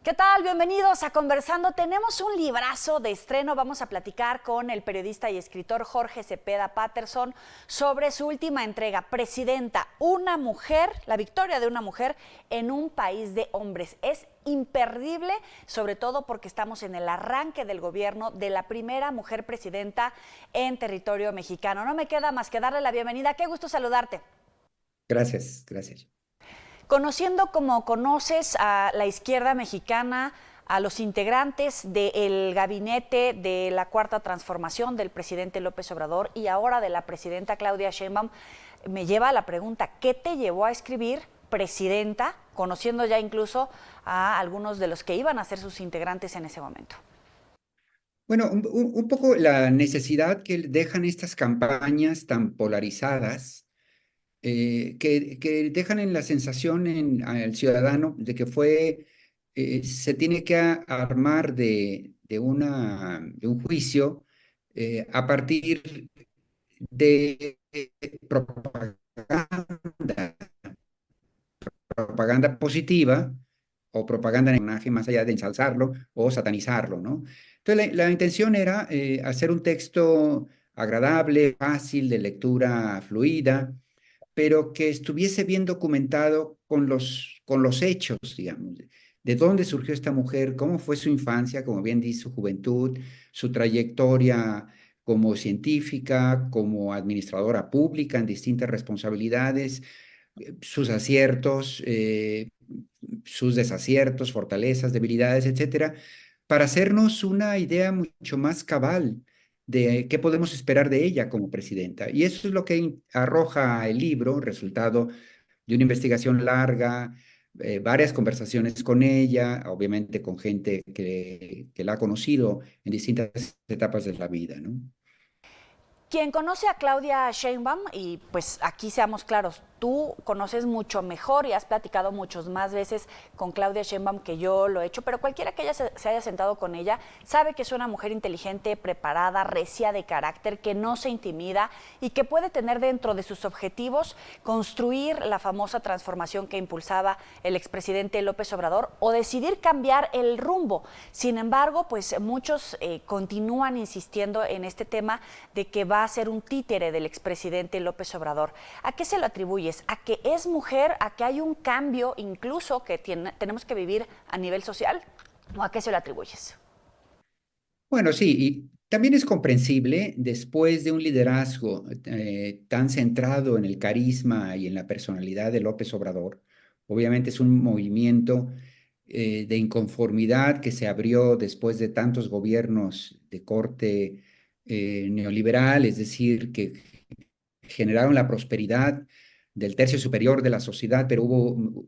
¿Qué tal? Bienvenidos a Conversando. Tenemos un librazo de estreno. Vamos a platicar con el periodista y escritor Jorge Cepeda Patterson sobre su última entrega, Presidenta, una mujer, la victoria de una mujer en un país de hombres. Es imperdible, sobre todo porque estamos en el arranque del gobierno de la primera mujer presidenta en territorio mexicano. No me queda más que darle la bienvenida. Qué gusto saludarte. Gracias, gracias. Conociendo como conoces a la izquierda mexicana, a los integrantes del gabinete de la Cuarta Transformación del presidente López Obrador y ahora de la presidenta Claudia Sheinbaum, me lleva a la pregunta, ¿qué te llevó a escribir presidenta, conociendo ya incluso a algunos de los que iban a ser sus integrantes en ese momento? Bueno, un poco la necesidad que dejan estas campañas tan polarizadas, que dejan en la sensación al ciudadano de que se tiene que armar de un juicio a partir de propaganda, propaganda positiva o propaganda en personaje más allá de ensalzarlo o satanizarlo, ¿no? Entonces la intención era hacer un texto agradable, fácil, de lectura fluida, pero que estuviese bien documentado con los hechos, digamos, de dónde surgió esta mujer, cómo fue su infancia, como bien dice, su juventud, su trayectoria como científica, como administradora pública en distintas responsabilidades, sus aciertos, sus desaciertos, fortalezas, debilidades, etcétera, para hacernos una idea mucho más cabal de qué podemos esperar de ella como presidenta. Y eso es lo que arroja el libro, resultado de una investigación larga, varias conversaciones con ella, obviamente con gente que la ha conocido en distintas etapas de la vida, ¿no? Quien conoce a Claudia Sheinbaum, y pues aquí seamos claros, tú conoces mucho mejor y has platicado muchas más veces con Claudia Sheinbaum que yo lo he hecho, pero cualquiera que se haya sentado con ella sabe que es una mujer inteligente, preparada, recia de carácter, que no se intimida y que puede tener dentro de sus objetivos construir la famosa transformación que impulsaba el expresidente López Obrador o decidir cambiar el rumbo. Sin embargo, pues muchos continúan insistiendo en este tema de que va a ser un títere del expresidente López Obrador. ¿A qué se lo atribuyes? ¿A que es mujer? ¿A que hay un cambio incluso que tenemos que vivir a nivel social? ¿O a qué se lo atribuyes? Bueno, sí, y también es comprensible después de un liderazgo tan centrado en el carisma y en la personalidad de López Obrador. Obviamente es un movimiento de inconformidad que se abrió después de tantos gobiernos de corte neoliberal, es decir, que generaron la prosperidad del tercio superior de la sociedad, pero hubo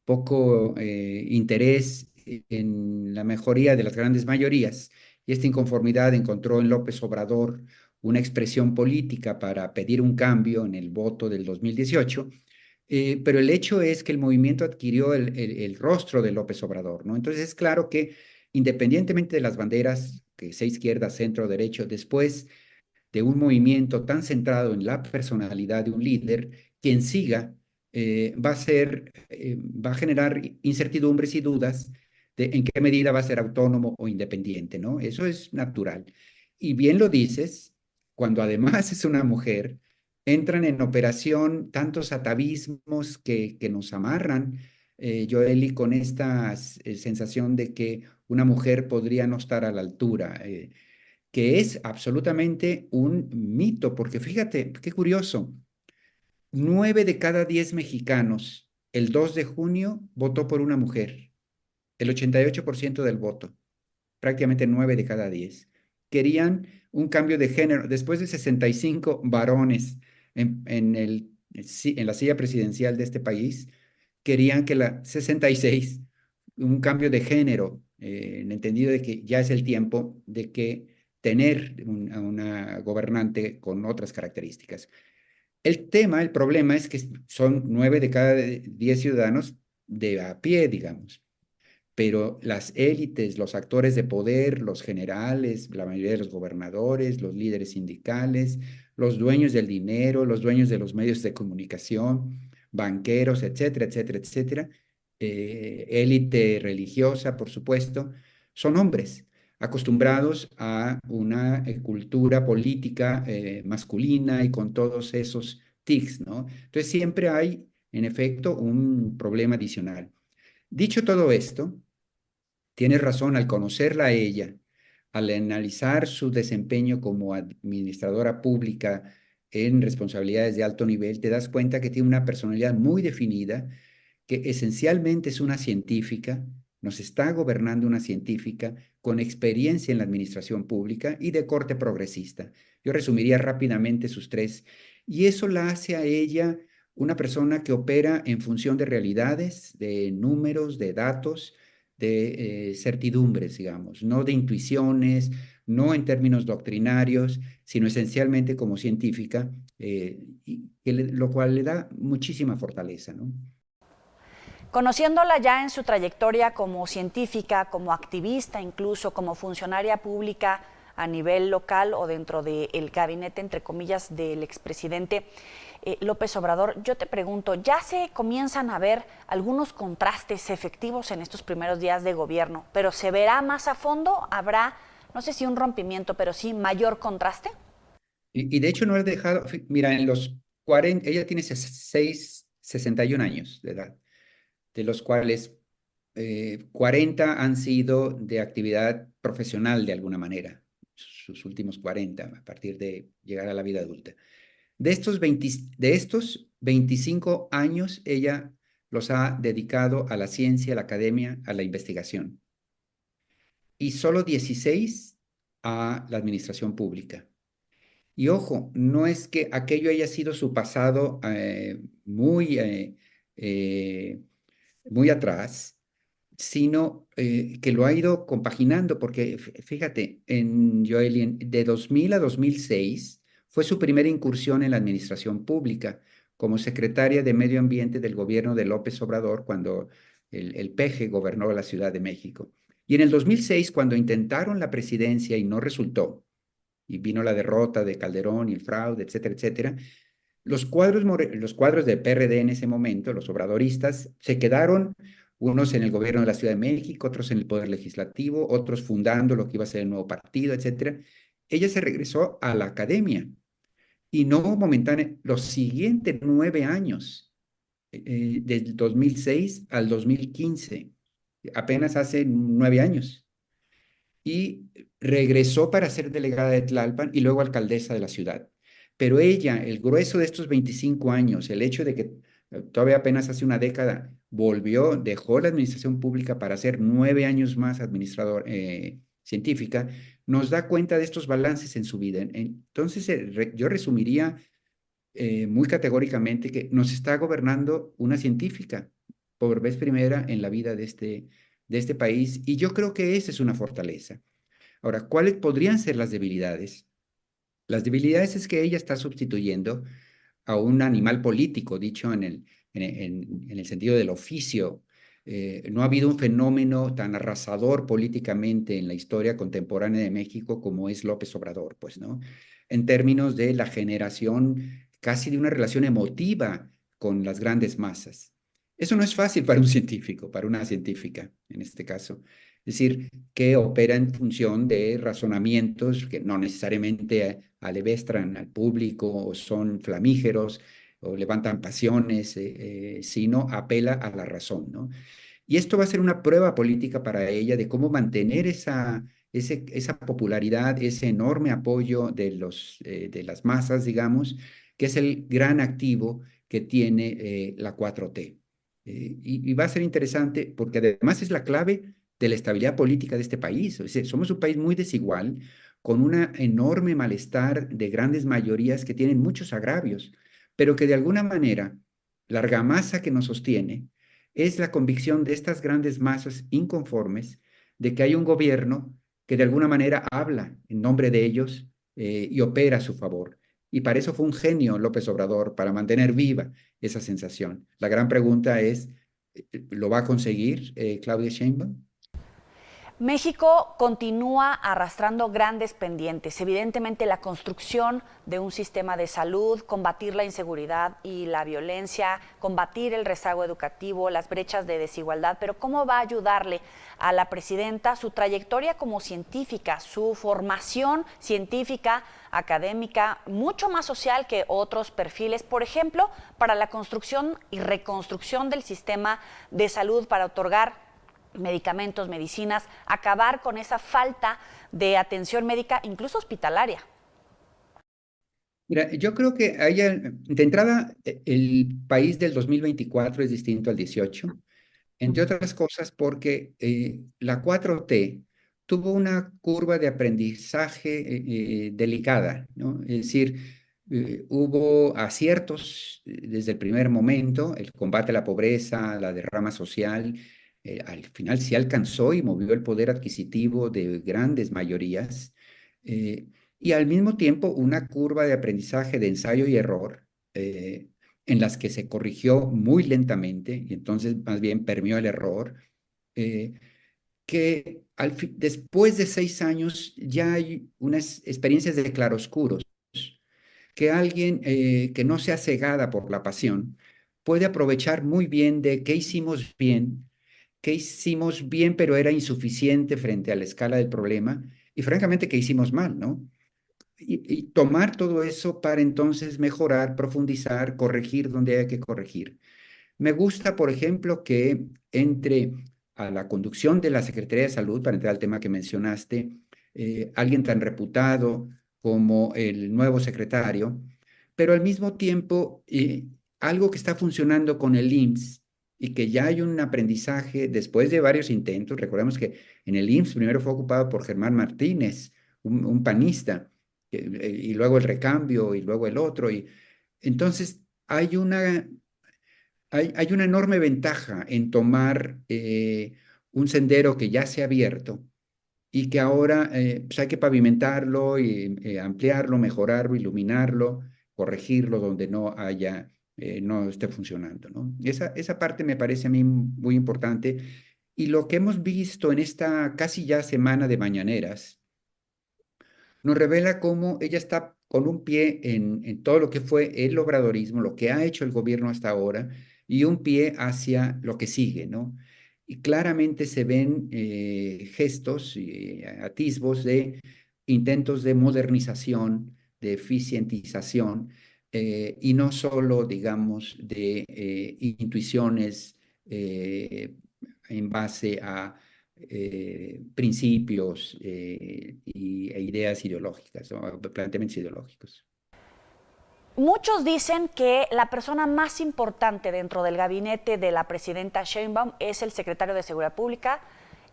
poco interés en la mejoría de las grandes mayorías. Y esta inconformidad encontró en López Obrador una expresión política para pedir un cambio en el voto del 2018. Pero el hecho es que el movimiento adquirió el rostro de López Obrador, ¿no? Entonces es claro que independientemente de las banderas, que sea izquierda, centro, derecho, después de un movimiento tan centrado en la personalidad de un líder, quien siga va a generar incertidumbres y dudas de en qué medida va a ser autónomo o independiente, ¿no? Eso es natural. Y bien lo dices, cuando además es una mujer, entran en operación tantos atavismos que nos amarran, Joely, con esta sensación de que una mujer podría no estar a la altura. Que es absolutamente un mito, porque fíjate, qué curioso, 9 de cada 10 mexicanos el 2 de junio votó por una mujer, el 88% del voto, prácticamente 9 de cada 10. Querían un cambio de género, después de 65 varones en la silla presidencial de este país, querían que la 66, un cambio de género, en el entendido de que ya es el tiempo de que tener una gobernante con otras características. El problema es que son 9 de cada 10 ciudadanos de a pie, digamos, pero las élites, los actores de poder, los generales, la mayoría de los gobernadores, los líderes sindicales, los dueños del dinero, los dueños de los medios de comunicación, banqueros, etcétera, etcétera, etcétera, élite religiosa, por supuesto, son hombres acostumbrados a una cultura política masculina y con todos esos tics, ¿no? Entonces siempre hay, en efecto, un problema adicional. Dicho todo esto, tienes razón, al conocerla a ella, al analizar su desempeño como administradora pública en responsabilidades de alto nivel, te das cuenta que tiene una personalidad muy definida, que esencialmente es una científica, nos está gobernando una científica con experiencia en la administración pública y de corte progresista. Yo resumiría rápidamente sus tres, y eso la hace a ella una persona que opera en función de realidades, de números, de datos, de certidumbres, digamos, no de intuiciones, no en términos doctrinarios, sino esencialmente como científica, lo cual le da muchísima fortaleza, ¿no? Conociéndola ya en su trayectoria como científica, como activista, incluso como funcionaria pública a nivel local o dentro del gabinete, entre comillas, del expresidente López Obrador, yo te pregunto, ¿ya se comienzan a ver algunos contrastes efectivos en estos primeros días de gobierno, pero se verá más a fondo? ¿Habrá, no sé si un rompimiento, pero sí mayor contraste? Y de hecho no he dejado, mira, en los 40, ella tiene 61 años de edad, de los cuales 40 han sido de actividad profesional de alguna manera, sus últimos 40 a partir de llegar a la vida adulta. De estos 25 años, ella los ha dedicado a la ciencia, a la academia, a la investigación, y solo 16 a la administración pública. Y ojo, no es que aquello haya sido su pasado eh, muy atrás, sino que lo ha ido compaginando, porque fíjate, en Joelien, de 2000 a 2006 fue su primera incursión en la administración pública como secretaria de Medio Ambiente del gobierno de López Obrador cuando el PG gobernó la Ciudad de México. Y en el 2006, cuando intentaron la presidencia y no resultó, y vino la derrota de Calderón y el fraude, etcétera, etcétera, los cuadros de PRD en ese momento, los obradoristas, se quedaron unos en el gobierno de la Ciudad de México, otros en el Poder Legislativo, otros fundando lo que iba a ser el nuevo partido, etcétera. Ella se regresó a la academia y no momentáneamente, los siguientes 9 años, del 2006 al 2015, apenas hace 9 años, y regresó para ser delegada de Tlalpan y luego alcaldesa de la ciudad. Pero ella, el grueso de estos 25 años, el hecho de que todavía apenas hace una década volvió, dejó la administración pública para ser 9 años más administrador científica, nos da cuenta de estos balances en su vida. Entonces, yo resumiría muy categóricamente que nos está gobernando una científica por vez primera en la vida de este país, y yo creo que esa es una fortaleza. Ahora, ¿cuáles podrían ser las debilidades? Las debilidades es que ella está sustituyendo a un animal político, dicho en el sentido del oficio. No ha habido un fenómeno tan arrasador políticamente en la historia contemporánea de México como es López Obrador, pues, ¿no? En términos de la generación casi de una relación emotiva con las grandes masas. Eso no es fácil para un científico, para una científica, en este caso. Es decir, que opera en función de razonamientos que no necesariamente alebestran al público o son flamígeros o levantan pasiones, sino apela a la razón, ¿no? Y esto va a ser una prueba política para ella de cómo mantener esa popularidad, ese enorme apoyo de las masas, digamos, que es el gran activo que tiene la 4T. Y va a ser interesante porque además es la clave de la estabilidad política de este país. O sea, somos un país muy desigual, con un enorme malestar de grandes mayorías que tienen muchos agravios, pero que de alguna manera la argamasa que nos sostiene es la convicción de estas grandes masas inconformes de que hay un gobierno que de alguna manera habla en nombre de ellos y opera a su favor. Y para eso fue un genio López Obrador, para mantener viva esa sensación. La gran pregunta es, ¿lo va a conseguir Claudia Sheinbaum? México continúa arrastrando grandes pendientes. Evidentemente, la construcción de un sistema de salud, combatir la inseguridad y la violencia, combatir el rezago educativo, las brechas de desigualdad. Pero ¿cómo va a ayudarle a la presidenta su trayectoria como científica, su formación científica, académica, mucho más social que otros perfiles? Por ejemplo, para la construcción y reconstrucción del sistema de salud, para otorgar medicamentos, medicinas, acabar con esa falta de atención médica, incluso hospitalaria. Mira, yo creo que de entrada, el país del 2024 es distinto al 18, entre otras cosas porque la 4T tuvo una curva de aprendizaje delicada, ¿no? Es decir, hubo aciertos desde el primer momento, el combate a la pobreza, la derrama social, al final sí alcanzó y movió el poder adquisitivo de grandes mayorías, eh, y al mismo tiempo una curva de aprendizaje de ensayo y error. En las que se corrigió muy lentamente y entonces más bien permeó el error, eh, que después de 6 años ya hay unas experiencias de claroscuros, que alguien que no sea cegada por la pasión puede aprovechar muy bien de qué hicimos bien, pero era insuficiente frente a la escala del problema, y francamente qué hicimos mal, ¿no? Y tomar todo eso para entonces mejorar, profundizar, corregir donde hay que corregir. Me gusta, por ejemplo, que entre a la conducción de la Secretaría de Salud, para entrar al tema que mencionaste, alguien tan reputado como el nuevo secretario, pero al mismo tiempo algo que está funcionando con el IMSS y que ya hay un aprendizaje después de varios intentos. Recordemos que en el IMSS primero fue ocupado por Germán Martínez, un panista, y luego el recambio y luego el otro. Y entonces hay una enorme ventaja en tomar un sendero que ya se ha abierto y que ahora pues hay que pavimentarlo y ampliarlo, mejorarlo, iluminarlo, corregirlo donde no esté funcionando, ¿no? Esa parte me parece a mí muy importante. Y lo que hemos visto en esta casi ya semana de mañaneras nos revela cómo ella está con un pie en todo lo que fue el obradorismo, lo que ha hecho el gobierno hasta ahora, y un pie hacia lo que sigue, ¿no? Y claramente se ven gestos y atisbos de intentos de modernización, de eficientización, y no solo, digamos, de intuiciones en base a principios e ideas ideológicas, o planteamientos ideológicos. Muchos dicen que la persona más importante dentro del gabinete de la presidenta Sheinbaum es el secretario de Seguridad Pública,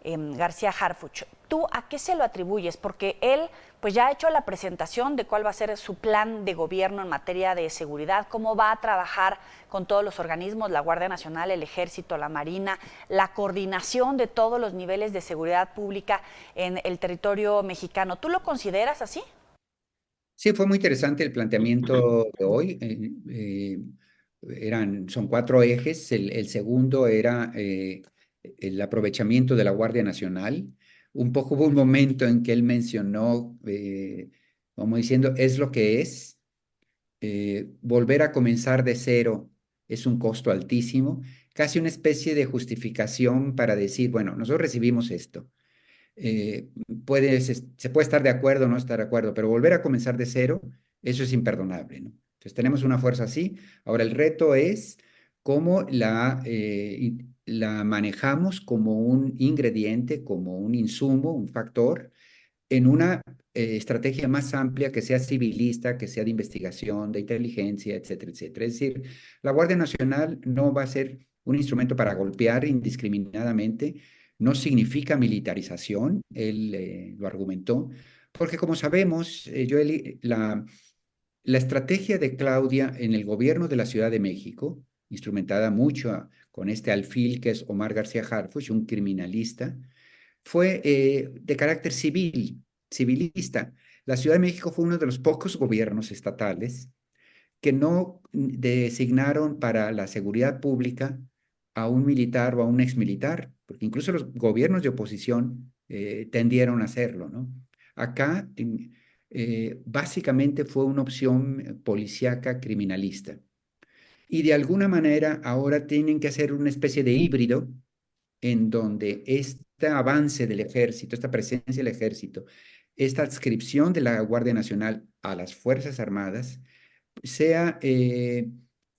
García Harfuch. ¿Tú a qué se lo atribuyes? Porque él pues ya ha hecho la presentación de cuál va a ser su plan de gobierno en materia de seguridad, cómo va a trabajar con todos los organismos, la Guardia Nacional, el Ejército, la Marina, la coordinación de todos los niveles de seguridad pública en el territorio mexicano. ¿Tú lo consideras así? Sí, fue muy interesante el planteamiento de hoy. Son 4 ejes. El segundo era el aprovechamiento de la Guardia Nacional. Un poco hubo un momento en que él mencionó, como diciendo, es lo que es. Volver a comenzar de cero es un costo altísimo, casi una especie de justificación para decir, bueno, nosotros recibimos esto. eh, se puede estar de acuerdo o no estar de acuerdo, pero volver a comenzar de cero, eso es imperdonable, ¿no? Entonces tenemos una fuerza así. Ahora el reto es cómo la manejamos como un ingrediente, como un insumo, un factor en una estrategia más amplia que sea civilista, que sea de investigación, de inteligencia, etcétera, etcétera. Es decir, la Guardia Nacional no va a ser un instrumento para golpear indiscriminadamente, no significa militarización, él lo argumentó, porque como sabemos, la estrategia de Claudia en el gobierno de la Ciudad de México, instrumentada mucho con este alfil que es Omar García Harfuch, un criminalista, fue de carácter civilista. La Ciudad de México fue uno de los pocos gobiernos estatales que no designaron para la seguridad pública a un militar o a un exmilitar, porque incluso los gobiernos de oposición tendieron a hacerlo, ¿no? Acá, básicamente fue una opción policíaca criminalista. Y de alguna manera ahora tienen que hacer una especie de híbrido en donde este avance del ejército, esta presencia del ejército, esta adscripción de la Guardia Nacional a las Fuerzas Armadas sea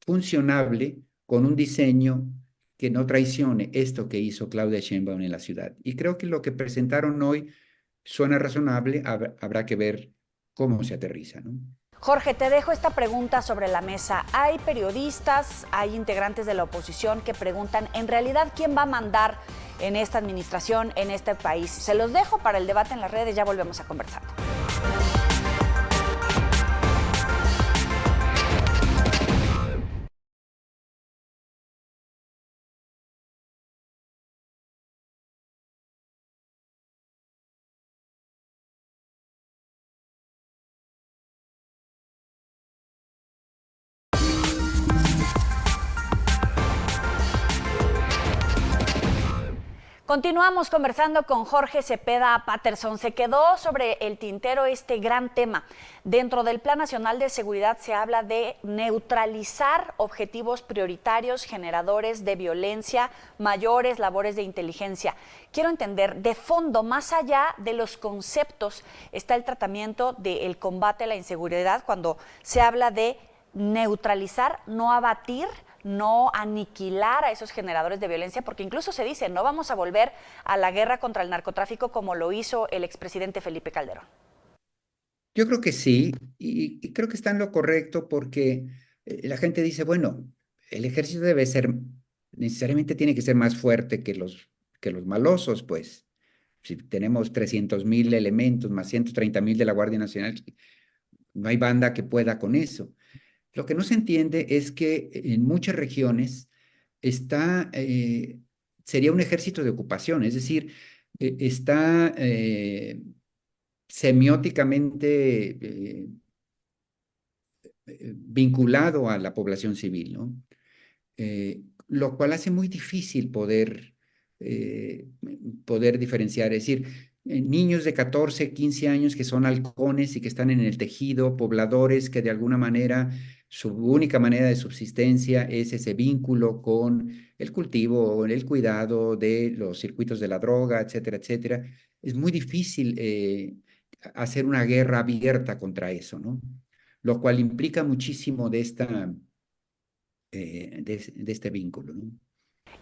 funcionable con un diseño que no traicione esto que hizo Claudia Sheinbaum en la ciudad. Y creo que lo que presentaron hoy suena razonable, habrá que ver cómo se aterriza, ¿no? Jorge, te dejo esta pregunta sobre la mesa. Hay periodistas, hay integrantes de la oposición que preguntan, en realidad, ¿quién va a mandar en esta administración, en este país? Se los dejo para el debate en las redes, ya volvemos a conversar. Continuamos conversando con Jorge Cepeda Patterson. Se quedó sobre el tintero este gran tema. Dentro del Plan Nacional de Seguridad se habla de neutralizar objetivos prioritarios generadores de violencia, mayores labores de inteligencia. Quiero entender, de fondo, más allá de los conceptos, está el tratamiento del combate a la inseguridad cuando se habla de neutralizar, no abatir, no aniquilar a esos generadores de violencia, porque incluso se dice, no vamos a volver a la guerra contra el narcotráfico como lo hizo el expresidente Felipe Calderón. Yo creo que sí, y creo que está en lo correcto porque la gente dice, bueno, el ejército debe ser, necesariamente tiene que ser más fuerte que los malosos, pues. Si tenemos 300.000 elementos más 130.000 de la Guardia Nacional, no hay banda que pueda con eso. Lo que no se entiende es que en muchas regiones está, sería un ejército de ocupación, es decir, está semióticamente vinculado a la población civil, ¿no? Lo cual hace muy difícil poder diferenciar, es decir, niños de 14, 15 años que son halcones y que están en el tejido, pobladores que de alguna manera su única manera de subsistencia es ese vínculo con el cultivo o el cuidado de los circuitos de la droga, etcétera, etcétera. Es muy difícil hacer una guerra abierta contra eso, ¿no? Lo cual implica muchísimo de este vínculo, ¿no?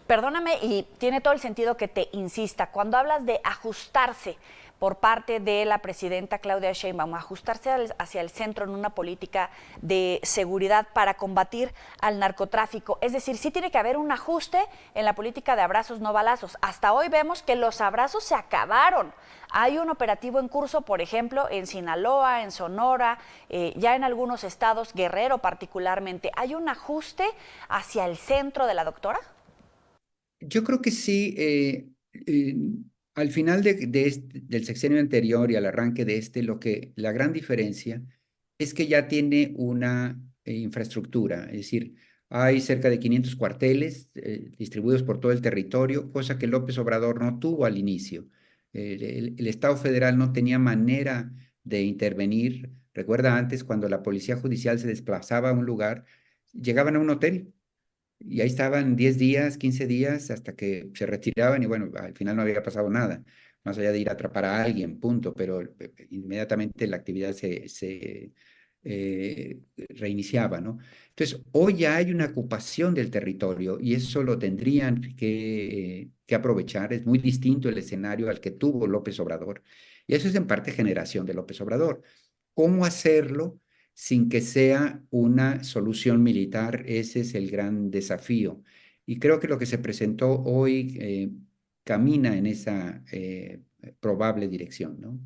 Perdóname, y tiene todo el sentido que te insista, cuando hablas de ajustarse por parte de la presidenta Claudia Sheinbaum, ajustarse hacia el centro en una política de seguridad para combatir al narcotráfico, es decir, sí tiene que haber un ajuste en la política de abrazos no balazos. Hasta hoy vemos que los abrazos se acabaron. Hay un operativo en curso, por ejemplo, en Sinaloa, en Sonora, ya en algunos estados, Guerrero particularmente. ¿Hay un ajuste hacia el centro de la doctora? Yo creo que sí. Al final del sexenio anterior y al arranque de la gran diferencia es que ya tiene una infraestructura, es decir, hay cerca de 500 cuarteles distribuidos por todo el territorio, cosa que López Obrador no tuvo al inicio. El Estado federal no tenía manera de intervenir. Recuerda antes cuando la policía judicial se desplazaba a un lugar, llegaban a un hotel y ahí estaban 10 días, 15 días, hasta que se retiraban y bueno, al final no había pasado nada, más allá de ir a atrapar a alguien, punto, pero inmediatamente la actividad reiniciaba, ¿no? Entonces, hoy ya hay una ocupación del territorio y eso lo tendrían que aprovechar. Es muy distinto el escenario al que tuvo López Obrador. Y eso es en parte generación de López Obrador. ¿Cómo hacerlo sin que sea una solución militar? Ese es el gran desafío. Y creo que lo que se presentó hoy camina en esa probable dirección, ¿no?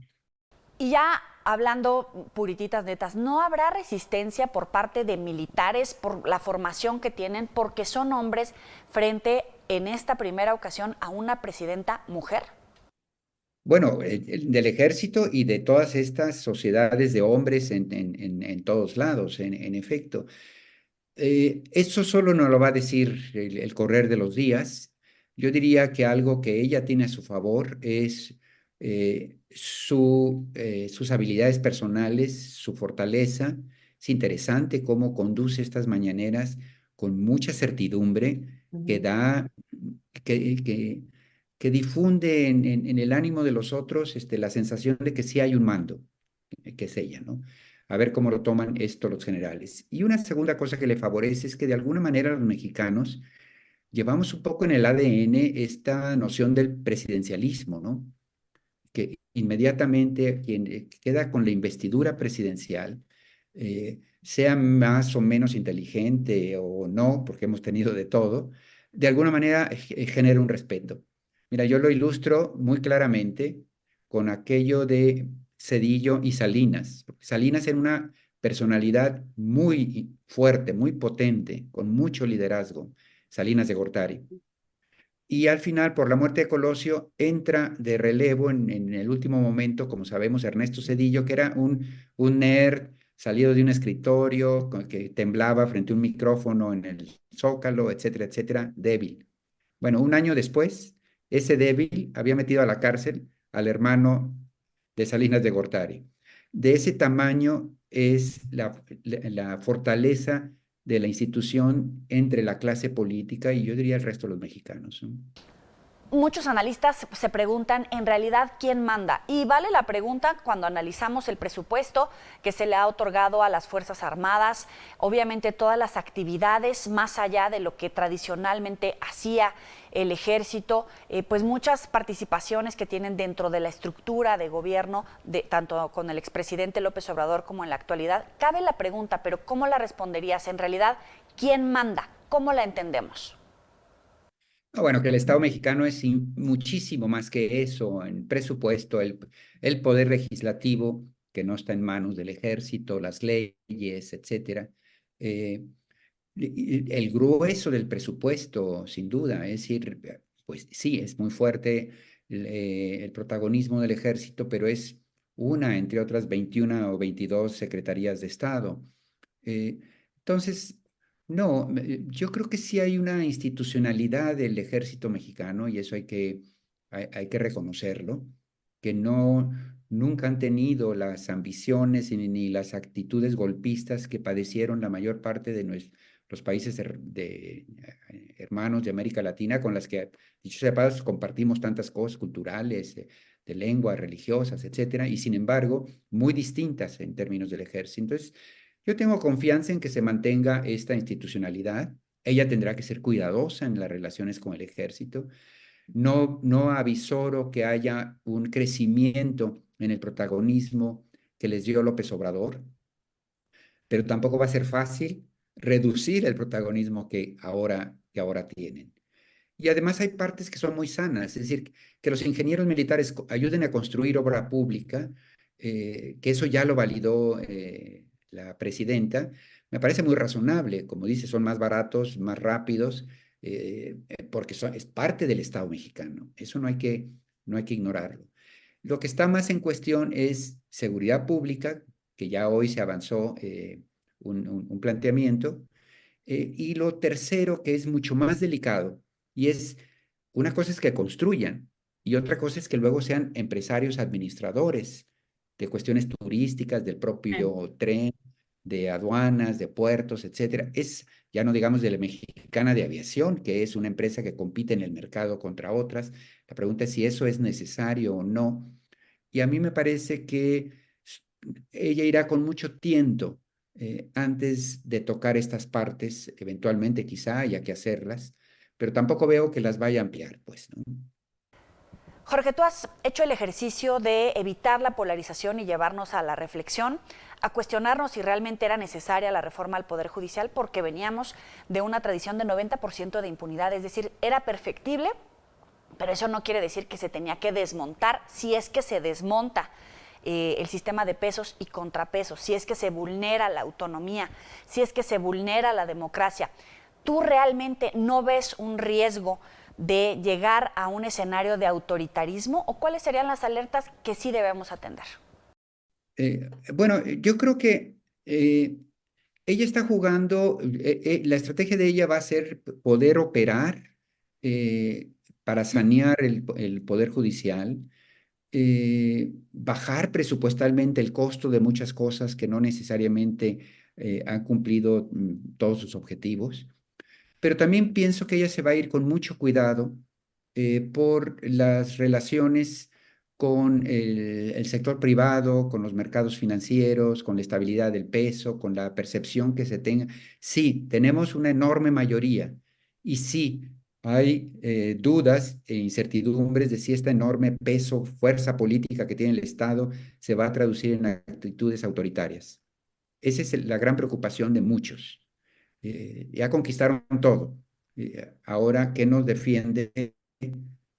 Y ya hablando purititas netas, ¿no habrá resistencia por parte de militares por la formación que tienen, porque son hombres frente en esta primera ocasión a una presidenta mujer? Bueno, del ejército y de todas estas sociedades de hombres en todos lados, en efecto. Eso solo nos lo va a decir el correr de los días. Yo diría que algo que ella tiene a su favor es sus habilidades personales, su fortaleza. Es interesante cómo conduce estas mañaneras con mucha certidumbre que Ujú. da, que, que, que difunde en el ánimo de los otros la sensación de que sí hay un mando, que es ella, ¿no? A ver cómo lo toman esto los generales. Y una segunda cosa que le favorece es que de alguna manera los mexicanos llevamos un poco en el ADN esta noción del presidencialismo, ¿no? Que inmediatamente quien queda con la investidura presidencial, sea más o menos inteligente o no, porque hemos tenido de todo, de alguna manera genera un respeto. Mira, yo lo ilustro muy claramente con aquello de Cedillo y Salinas. Salinas era una personalidad muy fuerte, muy potente, con mucho liderazgo, Salinas de Gortari. Y al final, por la muerte de Colosio, entra de relevo en el último momento, como sabemos, Ernesto Zedillo, que era un nerd salido de un escritorio, que temblaba frente a un micrófono en el Zócalo, etcétera, etcétera, débil. Bueno, un año después, ese débil había metido a la cárcel al hermano de Salinas de Gortari. De ese tamaño es la fortaleza de la institución entre la clase política y yo diría el resto de los mexicanos, ¿no? Muchos analistas se preguntan en realidad quién manda. Y vale la pregunta cuando analizamos el presupuesto que se le ha otorgado a las Fuerzas Armadas, obviamente todas las actividades más allá de lo que tradicionalmente hacía el ejército, pues muchas participaciones que tienen dentro de la estructura de gobierno, tanto con el expresidente López Obrador como en la actualidad. Cabe la pregunta, pero ¿cómo la responderías? En realidad, ¿quién manda? ¿Cómo la entendemos? Bueno, que el Estado mexicano es muchísimo más que eso, en presupuesto, el poder legislativo, que no está en manos del ejército, las leyes, etcétera. Eh, el grueso del presupuesto, sin duda, es decir, pues sí, es muy fuerte el protagonismo del ejército, pero es una entre otras 21 o 22 secretarías de Estado. Eh, entonces, no, yo creo que sí hay una institucionalidad del ejército mexicano y eso hay que reconocerlo, que nunca han tenido las ambiciones ni las actitudes golpistas que padecieron la mayor parte de los países hermanos de América Latina con las que, dicho sea de paso, compartimos tantas cosas culturales, de lengua, religiosas, etcétera, y sin embargo, muy distintas en términos del ejército. Entonces, yo tengo confianza en que se mantenga esta institucionalidad. Ella tendrá que ser cuidadosa en las relaciones con el ejército. No avisoro que haya un crecimiento en el protagonismo que les dio López Obrador, pero tampoco va a ser fácil reducir el protagonismo que ahora tienen. Y además hay partes que son muy sanas, es decir, que los ingenieros militares ayuden a construir obra pública, que eso ya lo validó la presidenta, me parece muy razonable. Como dice, son más baratos, más rápidos, porque es parte del Estado mexicano. Eso no hay que ignorarlo. Lo que está más en cuestión es seguridad pública, que ya hoy se avanzó un planteamiento, y lo tercero, que es mucho más delicado, y es, una cosa es que construyan, y otra cosa es que luego sean empresarios administradores de cuestiones turísticas, del propio tren, de aduanas, de puertos, etcétera. Ya no digamos de la Mexicana de Aviación, que es una empresa que compite en el mercado contra otras. La pregunta es si eso es necesario o no. Y a mí me parece que ella irá con mucho tiento antes de tocar estas partes, eventualmente quizá haya que hacerlas, pero tampoco veo que las vaya a ampliar, pues, ¿no? Jorge, tú has hecho el ejercicio de evitar la polarización y llevarnos a la reflexión, a cuestionarnos si realmente era necesaria la reforma al Poder Judicial, porque veníamos de una tradición de 90% de impunidad, es decir, era perfectible, pero eso no quiere decir que se tenía que desmontar, si es que se desmonta el sistema de pesos y contrapesos, si es que se vulnera la autonomía, si es que se vulnera la democracia. ¿Tú realmente no ves un riesgo de llegar a un escenario de autoritarismo o cuáles serían las alertas que sí debemos atender? Bueno, yo creo que ella está jugando, la estrategia de ella va a ser poder operar para sanear el poder judicial, bajar presupuestalmente el costo de muchas cosas que no necesariamente han cumplido todos sus objetivos. Pero también pienso que ella se va a ir con mucho cuidado por las relaciones con el sector privado, con los mercados financieros, con la estabilidad del peso, con la percepción que se tenga. Sí, tenemos una enorme mayoría y sí, hay dudas e incertidumbres de si este enorme peso, fuerza política que tiene el Estado se va a traducir en actitudes autoritarias. Esa es la gran preocupación de muchos. Ya conquistaron todo. Ahora, ¿qué nos defiende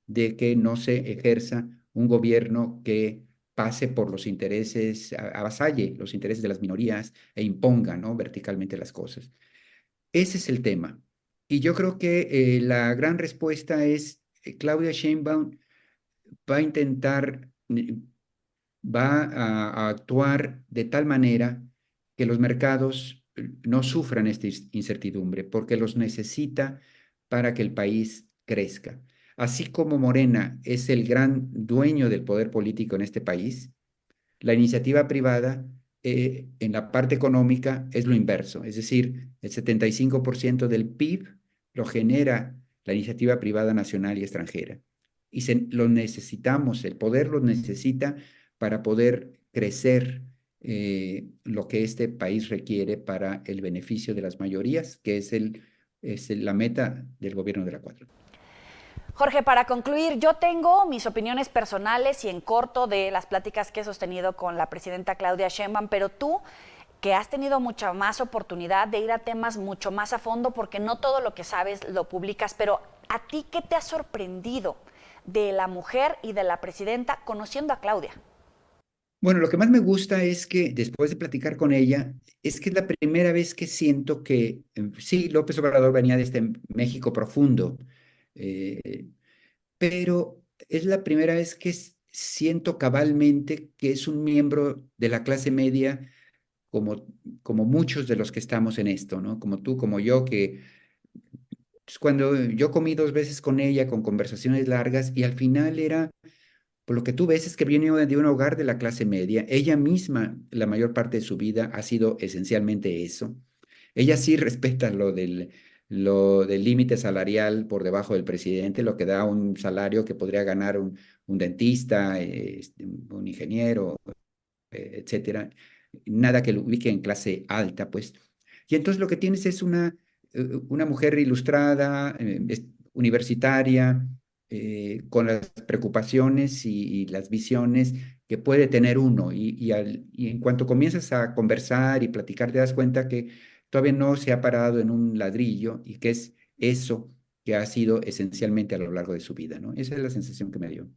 de que no se ejerza un gobierno que pase por los intereses, avasalle los intereses de las minorías e imponga, ¿no?, verticalmente las cosas? Ese es el tema. Y yo creo que la gran respuesta es Claudia Sheinbaum va a intentar, va a actuar de tal manera que los mercados no sufran esta incertidumbre, porque los necesita para que el país crezca. Así como Morena es el gran dueño del poder político en este país, la iniciativa privada en la parte económica es lo inverso, es decir, el 75% del PIB lo genera la iniciativa privada nacional y extranjera. Y lo necesitamos, el poder lo necesita para poder crecer lo que este país requiere para el beneficio de las mayorías, que es la meta del gobierno de la 4. Jorge, para concluir, yo tengo mis opiniones personales y en corto de las pláticas que he sostenido con la presidenta Claudia Sheinbaum, pero tú, que has tenido mucha más oportunidad de ir a temas mucho más a fondo, porque no todo lo que sabes lo publicas, pero ¿a ti qué te ha sorprendido de la mujer y de la presidenta conociendo a Claudia? Bueno, lo que más me gusta es que después de platicar con ella, es que es la primera vez que siento que sí, López Obrador venía de este México profundo, eh, pero es la primera vez que siento cabalmente que es un miembro de la clase media como muchos de los que estamos en esto, ¿no? Como tú, como yo, que pues, cuando yo comí 2 veces con ella, con conversaciones largas, y al final era, por lo que tú ves es que viene de un hogar de la clase media. Ella misma, la mayor parte de su vida, ha sido esencialmente eso. Ella sí respeta lo del límite salarial por debajo del presidente, lo que da un salario que podría ganar un dentista, un ingeniero, etcétera. Nada que lo ubique en clase alta, pues. Y entonces lo que tienes es una mujer ilustrada, universitaria, con las preocupaciones y las visiones que puede tener uno. Y en cuanto comienzas a conversar y platicar, te das cuenta que todavía no se ha parado en un ladrillo y que es eso que ha sido esencialmente a lo largo de su vida, ¿no? Esa es la sensación que me dio.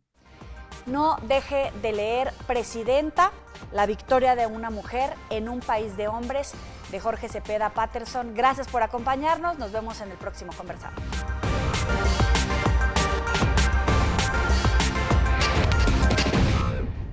No deje de leer Presidenta, la victoria de una mujer en un país de hombres, de Jorge Cepeda Patterson. Gracias por acompañarnos. Nos vemos en el próximo Conversado.